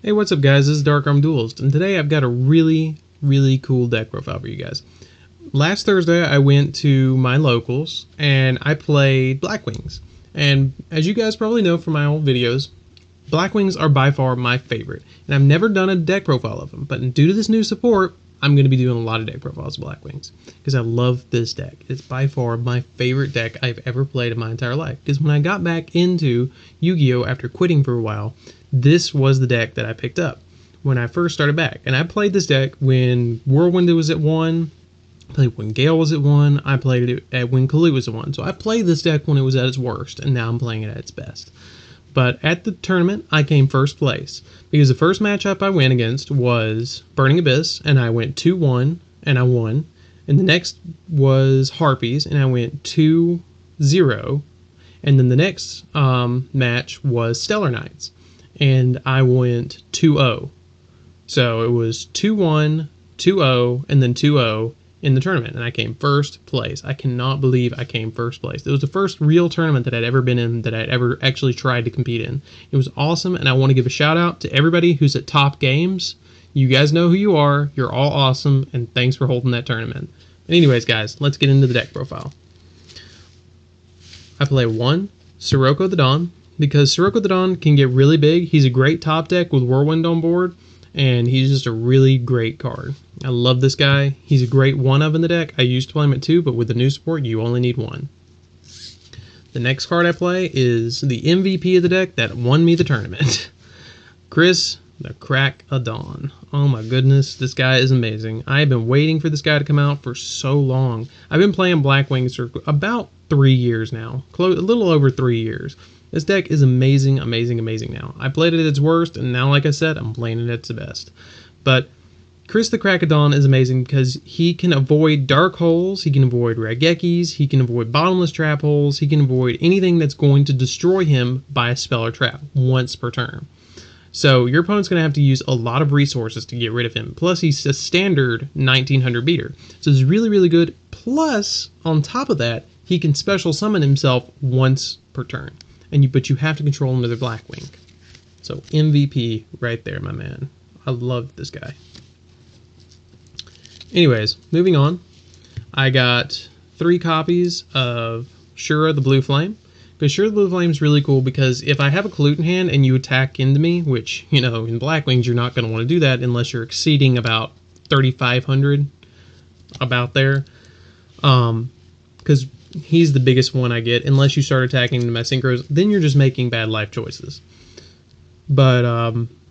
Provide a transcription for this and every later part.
Hey, what's up guys, this is Dark Arm Duelist, and today I've got a really cool deck profile for you guys. Last Thursday I went to my locals and I played Blackwings. And as you guys probably know from my old videos, Blackwings are by far my favorite. And I've never done a deck profile of them, but due to this new support, I'm going to be doing a lot of deck profiles of Blackwings. Because I love this deck. It's by far my favorite deck I've ever played in my entire life. Because when I got back into Yu-Gi-Oh! After quitting for a while, this was the deck that I picked up when I first started back. And I played this deck when Whirlwind was at 1, I played when Gale was at 1, I played it at when Kalu was at 1. So I played this deck when it was at its worst, and now I'm playing it at its best. But at the tournament, I came first place, because the first matchup I went against was Burning Abyss, and I went 2-1, and I won. And the next was Harpies, and I went 2-0. And then the next match was Stellar Knights, and I went 2-0. So it was 2-1, 2-0, and then 2-0 in the tournament, and I came first place. I cannot believe I came first place. It was the first real tournament that I'd ever been in, that I'd ever actually tried to compete in. It was awesome, and I want to give a shout out to everybody who's at Top Games. You guys know who you are. You're all awesome, and thanks for holding that tournament. But anyways, guys, let's get into the deck profile. I play 1, Sirocco the Dawn, because Sirocco the Dawn can get really big. He's a great top deck with Whirlwind on board, and he's just a really great card. I love this guy. He's a great 1-of in the deck. I used to play him at 2, but with the new support, you only need 1. The next card I play is the MVP of the deck that won me the tournament. Chris, the Crack of Dawn. Oh my goodness, this guy is amazing. I have been waiting for this guy to come out for so long. I've been playing Blackwings for about 3 years now. A little over 3 years. This deck is amazing now. I played it at its worst, and now, like I said, I'm playing it at its best. But Chris the Crack of Dawn is amazing because he can avoid dark holes, he can avoid Raigekis, he can avoid bottomless trap holes, he can avoid anything that's going to destroy him by a spell or trap once per turn. So your opponent's going to have to use a lot of resources to get rid of him. Plus, he's a standard 1900 beater. So it's really good. Plus, on top of that, he can special summon himself once per turn. But you have to control another Blackwing. So MVP right there, my man. I love this guy. Anyways, moving on. I got 3 copies of Shura the Blue Flame. Because Shura the Blue Flame is really cool because if I have a Kalut in hand and you attack into me, which, you know, in Blackwings you're not going to want to do that unless you're exceeding about 3,500, about there. Because he's the biggest one I get, unless you start attacking into my synchros, then you're just making bad life choices. But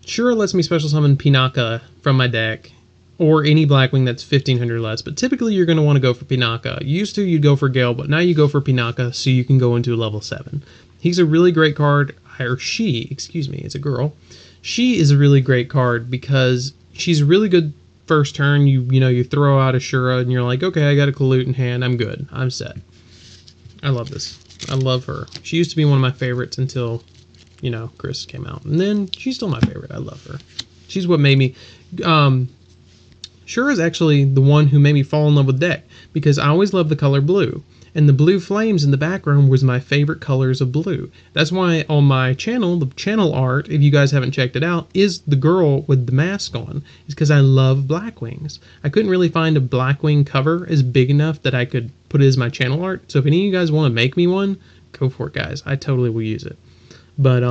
Shura lets me special summon Pinaka from my deck, or any Blackwing that's 1500 less, but typically you're going to want to go for Pinaka. Used to you'd go for Gale, but now you go for Pinaka so you can go into level 7. He's a really great card, or she, excuse me, it's a girl. She is a really great card because she's really good first turn. You throw out a Shura and you're like, okay, I got a Kalut in hand, I'm good, I'm set. I love this. I love her. She used to be one of my favorites until, you know, Chris came out. And then she's still my favorite. I love her. She's what made me... Shura is actually the one who made me fall in love with deck, because I always loved the color blue. And the blue flames in the background was my favorite colors of blue. That's why on my channel, the channel art, if you guys haven't checked it out, is the girl with the mask on. It's because I love Blackwings. I couldn't really find a Blackwing cover as big enough that I could put it as my channel art. So if any of you guys want to make me one, go for it, guys. I totally will use it. But,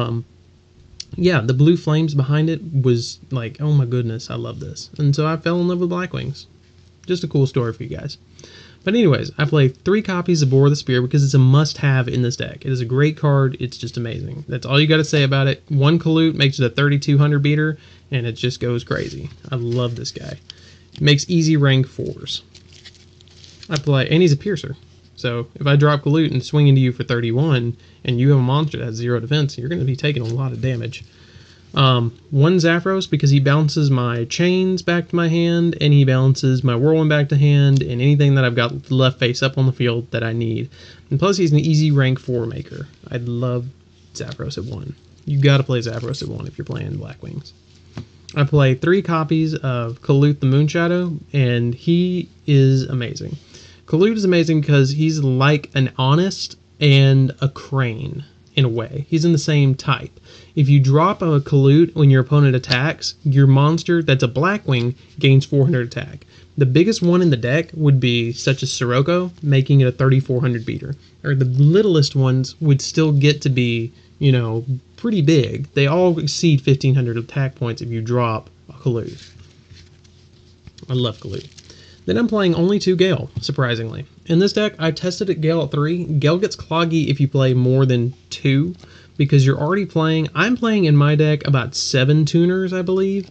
yeah, the blue flames behind it was like, oh my goodness, I love this. And so I fell in love with Blackwings. Just a cool story for you guys. But anyways, I play 3 copies of Boar the Spear because it's a must-have in this deck. It is a great card. It's just amazing. That's all you got to say about it. 1 Kalut makes it a 3200 beater, and it just goes crazy. I love this guy. It makes easy rank 4s. I play, and he's a piercer. So if I drop Kalut and swing into you for 31, and you have a monster that has 0 defense, you're going to be taking a lot of damage. 1 Zaphros because he bounces my chains back to my hand, and he bounces my Whirlwind back to hand, and anything that I've got left face up on the field that I need. And plus he's an easy rank 4 maker. I love Zaphros at 1. You got to play Zaphros at 1 if you're playing Blackwings. I play 3 copies of Kalut the Moonshadow, and he is amazing. Kalut is amazing because he's like an Honest and a Crane. in a way. He's in the same type. If you drop a Kalute when your opponent attacks, your monster that's a Blackwing gains 400 attack. The biggest one in the deck would be such as Sirocco, making it a 3400 beater. Or the littlest ones would still get to be, you know, pretty big. They all exceed 1500 attack points if you drop a Kalute. I love Kalute. Then I'm playing only 2 Gale, surprisingly. In this deck, I tested it Gale at 3. Gale gets cloggy if you play more than 2, because you're already playing... I'm playing in my deck about 7 tuners, I believe.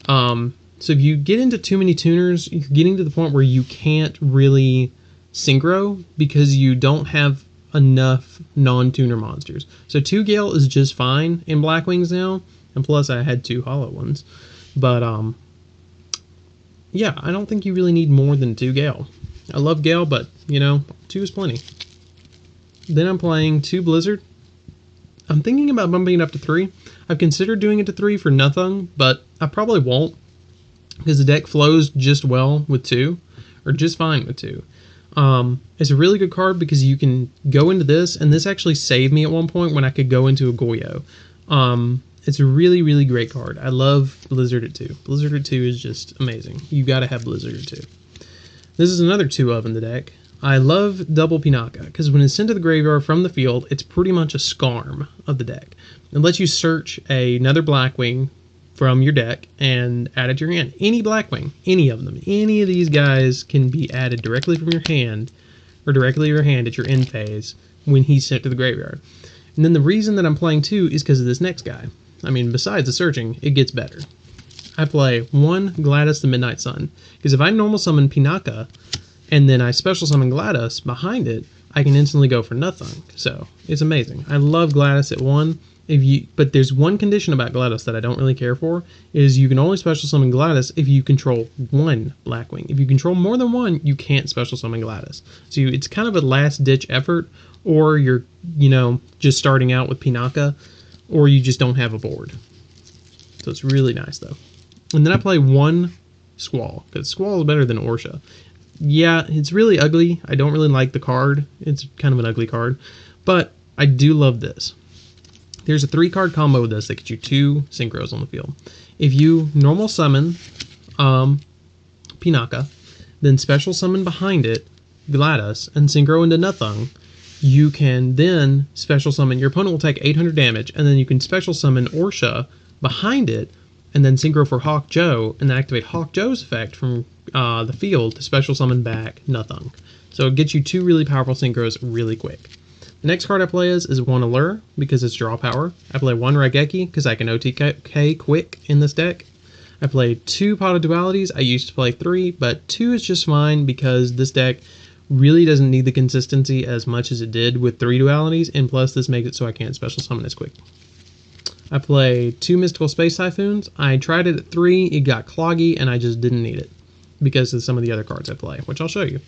So if you get into too many tuners, you're getting to the point where you can't really synchro, because you don't have enough non-tuner monsters. So 2 Gale is just fine in Blackwings now, and plus I had 2 hollow ones. But, yeah, I don't think you really need more than 2 Gale. I love Gale, but, you know, 2 is plenty. Then I'm playing 2 Blizzard. I'm thinking about bumping it up to 3. I've considered doing it to 3 for nothing, but I probably won't, because the deck flows just well with 2, or just fine with 2. It's a really good card because you can go into this, and this actually saved me at one point when I could go into a Goyo. It's a really, really great card. I love Blizzard at 2. Blizzard at 2 is just amazing. You gotta have Blizzard at 2. This is another 2 of in the deck. I love double Pinaka, because when it's sent to the graveyard from the field, it's pretty much a Scarm of the deck. It lets you search another Blackwing from your deck and add it to your hand. Any Blackwing, any of them, any of these guys can be added directly from your hand, or directly to your hand at your end phase when he's sent to the graveyard. And then the reason that I'm playing 2 is because of this next guy. I mean, besides the searching, it gets better. I play 1 Gladys the Midnight Sun, because if I normal summon Pinaka, and then I special summon Gladys behind it, I can instantly go for nothing. So, it's amazing. I love Gladys at 1. But there's one condition about Gladys that I don't really care for, is you can only special summon Gladys if you control 1 Blackwing. If you control more than 1, you can't special summon Gladys. So it's kind of a last-ditch effort, or you're, you know, just starting out with Pinaka, or you just don't have a board. So it's really nice, though. And then I play 1 Squall, because Squall is better than Orsha. Yeah, it's really ugly. I don't really like the card. It's kind of an ugly card. But I do love this. There's a 3-card combo with this that gets you 2 synchros on the field. If you normal summon Pinaka, then special summon behind it Gladys, and synchro into nothing, you can then special summon. Your opponent will take 800 damage, and then you can special summon Orsha behind it, and then synchro for Hawk Joe, and then activate Hawk Joe's effect from the field to special summon back nothing. So it gets you 2 really powerful synchros really quick. The next card I play is 1 Allure, because it's draw power. I play 1 Raigeki, because I can OTK quick in this deck. I play 2 Pot of Dualities. I used to play 3, but 2 is just fine, because this deck really doesn't need the consistency as much as it did with 3 Dualities, and plus this makes it so I can't special summon as quick. I play 2 Mystical Space Typhoons. I tried it at 3, it got cloggy, and I just didn't need it, because of some of the other cards I play, which I'll show you.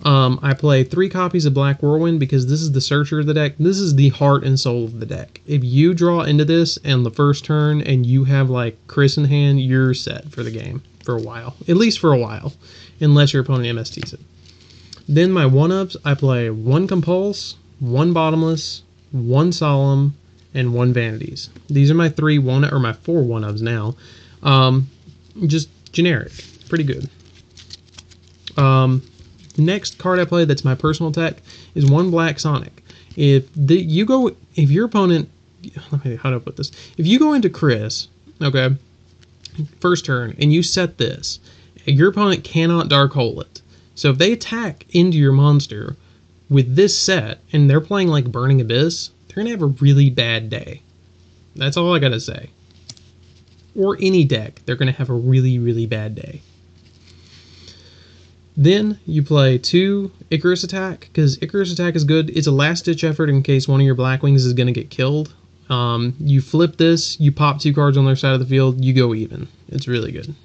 I play 3 copies of Black Whirlwind, because this is the searcher of the deck. This is the heart and soul of the deck. If you draw into this on the first turn and you have like Chris in hand, you're set for the game for a while. At least for a while, unless your opponent MSTs it. Then my 1-ups, I play 1 Compulse, 1 Bottomless, 1 Solemn, and 1 Vanities. These are my 4 1-ups now. Just generic. Pretty good. The next card I play that's my personal tech is 1 Black Sonic. If your opponent, how do I put this? If you go into Chris, okay, first turn, and you set this, your opponent cannot Dark Hole it. So if they attack into your monster with this set, and they're playing like Burning Abyss, they're going to have a really bad day. That's all I got to say. Or any deck, they're going to have a really, really bad day. Then you play 2 Icarus Attack, because Icarus Attack is good. It's a last-ditch effort in case one of your Blackwings is going to get killed. You flip this, you pop 2 cards on their side of the field, you go even. It's really good.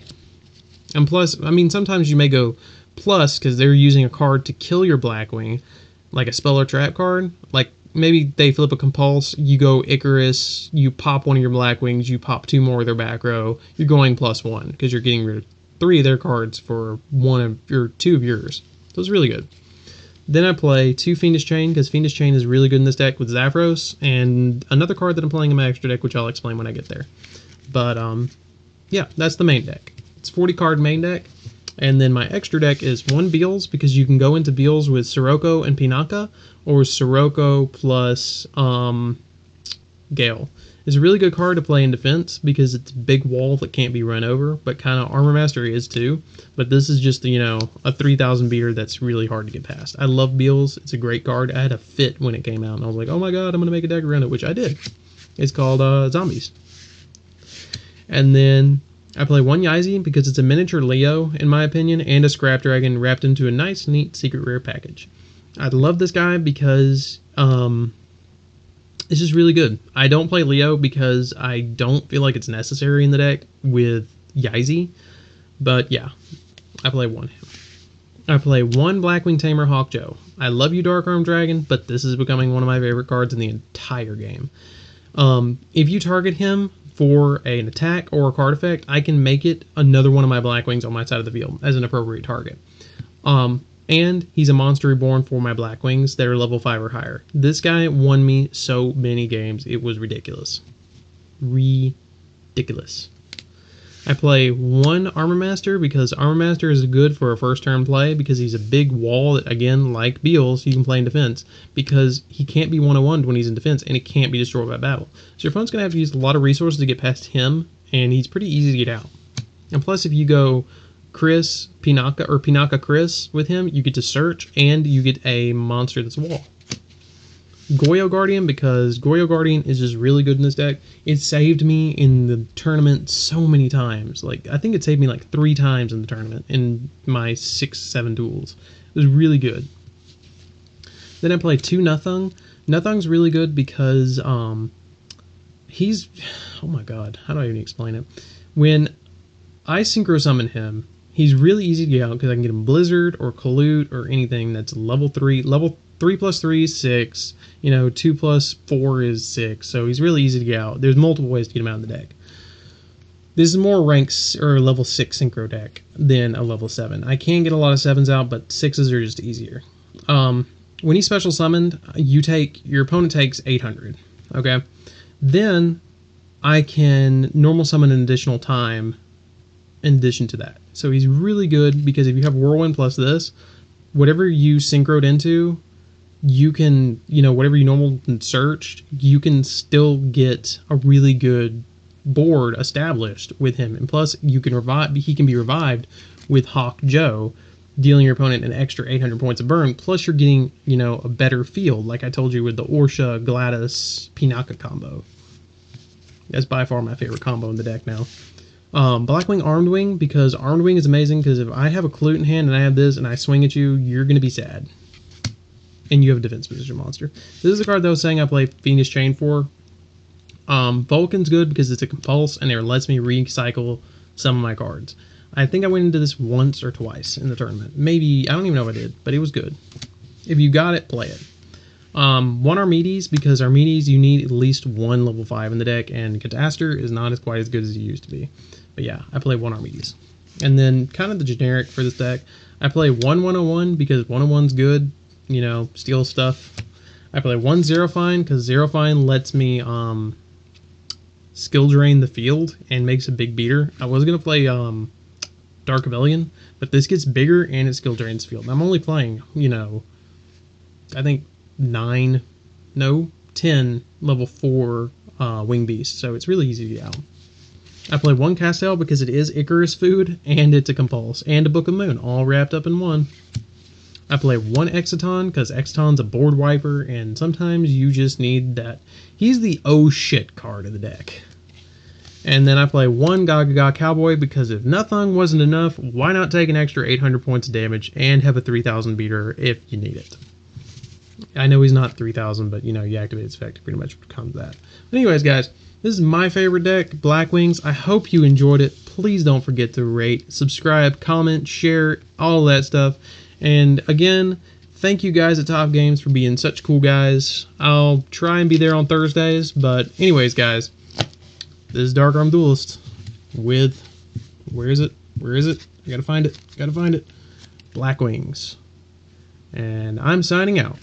And plus, I mean, sometimes you may go plus, because they're using a card to kill your Blackwing, like a spell or trap card. Like, maybe they flip a Compulse, you go Icarus, you pop one of your Blackwings, you pop 2 more of their back row, you're going +1, because you're getting rid of 3 of their cards for 1 of your 2 of yours. So it's really good. Then I play 2 Fiendish Chain, because Fiendish Chain is really good in this deck with Zavros, and another card that I'm playing in my extra deck, which I'll explain when I get there. But, yeah, that's the main deck. It's 40 card main deck. And then my extra deck is 1 Beals, because you can go into Beals with Sirocco and Pinaka, or Sirocco plus Gale. It's a really good card to play in defense because it's a big wall that can't be run over, but kind of Armor Master is too. But this is just, you know, a 3,000 beater that's really hard to get past. I love Beals. It's a great card. I had a fit when it came out, and I was like, oh my god, I'm going to make a deck around it, which I did. It's called Zombies. And then I play 1 Yazi because it's a miniature Leo, in my opinion, and a Scrap Dragon wrapped into a nice, neat secret rare package. I love this guy because it's just really good. I don't play Leo because I don't feel like it's necessary in the deck with Yazi. But yeah, I play 1 him. I play 1 Blackwing Tamer Hawkjoe. I love you, Dark Arm Dragon, but this is becoming one of my favorite cards in the entire game. If you target him for an attack or a card effect, I can make it another one of my Blackwings on my side of the field as an appropriate target. And he's a monster reborn for my Blackwings that are level 5 or higher. This guy won me so many games, it was ridiculous. Ridiculous. I play 1 Armor Master because Armor Master is good for a first turn play because he's a big wall that, again, like Beals, you can play in defense because he can't be 1-on-1'd when he's in defense and he can't be destroyed by battle. So your opponent's going to have to use a lot of resources to get past him, and he's pretty easy to get out. And plus, if you go Chris, Pinaka, or Pinaka Chris with him, you get to search and you get a monster that's wall. Goyo Guardian, because Goyo Guardian is just really good in this deck. It saved me in the tournament so many times. Like, I think it saved me like 3 times in the tournament in my 6-7 duels. It was really good. Then I play 2 Nuthung. Nuthung's really good because he's, oh my god, how do I even explain it? When I synchro summon him, he's really easy to get out because I can get him Blizzard or Collude or anything that's level 3. Level 3 plus 3 is 6. You know, 2 plus 4 is 6. So he's really easy to get out. There's multiple ways to get him out of the deck. This is more ranks or level 6 synchro deck than a level 7. I can get a lot of 7s out, but 6s are just easier. When he's special summoned, your opponent takes 800. Okay? Then I can normal summon an additional time in addition to that. So he's really good because if you have Whirlwind plus this, whatever you synchroed into, you can, you know, whatever you normal searched, you can still get a really good board established with him. And plus, you can he can be revived with Hawk Joe, dealing your opponent an extra 800 points of burn. Plus, you're getting, you know, a better field, like I told you with the Orsha, Gladys, Pinaka combo. That's by far my favorite combo in the deck now. Blackwing Armed Wing, because Armed Wing is amazing, because if I have a Clute in hand and I have this and I swing at you, you're going to be sad. And you have a defense position monster. This is a card that I was saying I play Fiendish Chain for. Vulcan's good because it's a compulse and it lets me recycle some of my cards. I think I went into this once or twice in the tournament. Maybe, I don't even know if I did, but it was good. If you got it, play it. 1 Armides, because Armides you need at least 1 level 5 in the deck, and Cataster is not quite as good as it used to be. But yeah, I play 1 Armides. And then kind of the generic for this deck, I play 1 101 because 101's good, you know, steal stuff. I play 1 Zerofine because Zerofine lets me skill drain the field and makes a big beater. I was going to play Dark Rebellion, but this gets bigger and it skill drains the field. And I'm only playing, you know, I think 10 level 4 Wing Beasts, so it's really easy to get out. I play 1 Castel because it is Icarus food, and it's a Compulse, and a Book of Moon, all wrapped up in one. I play 1 Exciton because Exciton's a board wiper, and sometimes you just need that. He's the oh shit card of the deck. And then I play 1 Gaga Cowboy because if Nuthung wasn't enough, why not take an extra 800 points of damage and have a 3000 beater if you need it. I know he's not 3000, but you know, you activate its effect, it pretty much becomes that. But anyways, guys, this is my favorite deck, Blackwings. I hope you enjoyed it. Please don't forget to rate, subscribe, comment, share, all that stuff. And again, thank you guys at Top Games for being such cool guys. I'll try and be there on Thursdays, but anyways, guys, this is Dark Arm Duelist with, where is it? I gotta find it. Blackwings. And I'm signing out.